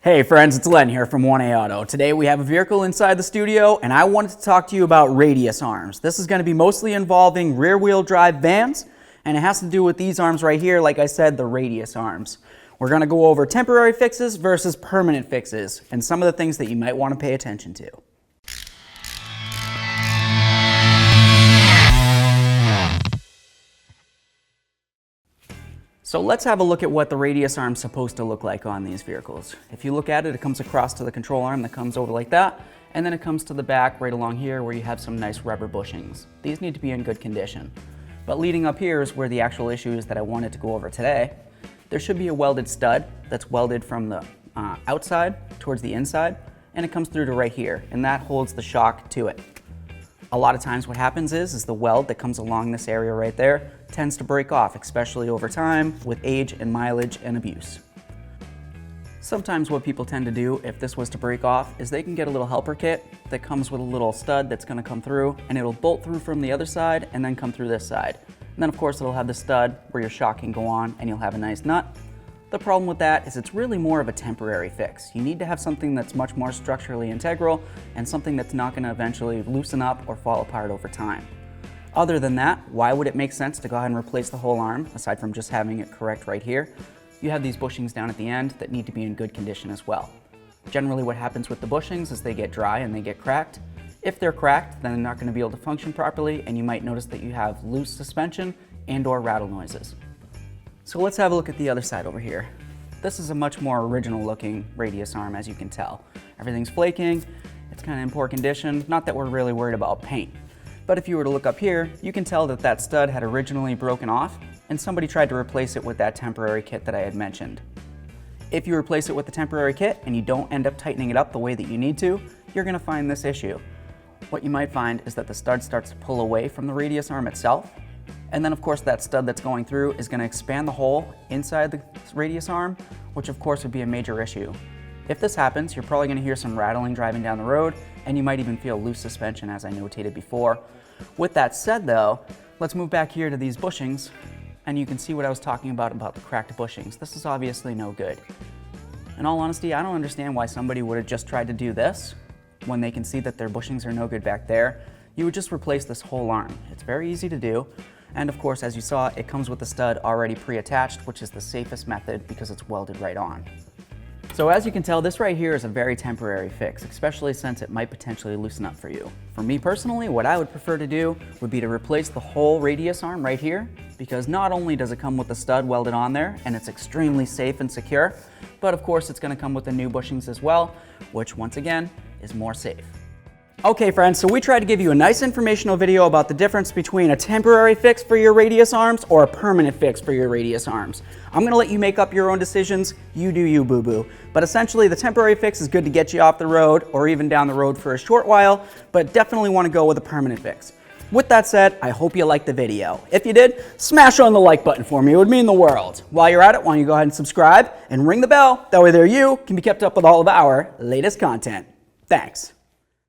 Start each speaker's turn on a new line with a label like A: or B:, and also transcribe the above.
A: Hey friends, it's Len here from 1A Auto. Today we have a vehicle inside the studio and I wanted to talk to you about radius arms. This is going to be mostly involving rear-wheel drive vans, and it has to do with these arms right here, like I said, the radius arms. We're going to go over temporary fixes versus permanent fixes and some of the things that you might want to pay attention to. So let's have a look at what the radius arm is supposed to look like on these vehicles. If you look at it, it comes across to the control arm that comes over like that, and then it comes to the back right along here where you have some nice rubber bushings. These need to be in good condition. But leading up here is where the actual issue is that I wanted to go over today. There should be a welded stud that's welded from the outside towards the inside, and it comes through to right here, and that holds the shock to it. A lot of times what happens is the weld that comes along this area right there tends to break off, especially over time with age and mileage and abuse. Sometimes what people tend to do if this was to break off is they can get a little helper kit that comes with a little stud that's going to come through, and it'll bolt through from the other side and then come through this side. And then of course it'll have the stud where your shock can go on and you'll have a nice nut. The problem with that is it's really more of a temporary fix. You need to have something that's much more structurally integral and something that's not going to eventually loosen up or fall apart over time. Other than that, why would it make sense to go ahead and replace the whole arm, aside from just having it correct right here? You have these bushings down at the end that need to be in good condition as well. Generally what happens with the bushings is they get dry and they get cracked. If they're cracked, then they're not going to be able to function properly, and you might notice that you have loose suspension and/or rattle noises. So let's have a look at the other side over here. This is a much more original looking radius arm, as you can tell. Everything's flaking, it's kind of in poor condition, not that we're really worried about paint. But if you were to look up here, you can tell that that stud had originally broken off and somebody tried to replace it with that temporary kit that I had mentioned. If you replace it with the temporary kit and you don't end up tightening it up the way that you need to, you're going to find this issue. What you might find is that the stud starts to pull away from the radius arm itself, and then of course that stud that's going through is going to expand the hole inside the radius arm, which of course would be a major issue. If this happens, you're probably going to hear some rattling driving down the road, and you might even feel loose suspension, as I notated before. With that said though, let's move back here to these bushings, and you can see what I was talking about the cracked bushings. This is obviously no good. In all honesty, I don't understand why somebody would have just tried to do this when they can see that their bushings are no good back there. You would just replace this whole arm. It's very easy to do. And of course, as you saw, it comes with the stud already pre-attached, which is the safest method because it's welded right on. So as you can tell, this right here is a very temporary fix, especially since it might potentially loosen up for you. For me personally, what I would prefer to do would be to replace the whole radius arm right here, because not only does it come with the stud welded on there, and it's extremely safe and secure, but of course it's going to come with the new bushings as well, which once again is more safe. Okay friends, so we tried to give you a nice informational video about the difference between a temporary fix for your radius arms or a permanent fix for your radius arms. I'm going to let you make up your own decisions. You do you, boo-boo. But essentially the temporary fix is good to get you off the road or even down the road for a short while, but definitely want to go with a permanent fix. With that said, I hope you liked the video. If you did, smash on the like button for me. It would mean the world. While you're at it, why don't you go ahead and subscribe and ring the bell. That way there you can be kept up with all of our latest content. Thanks.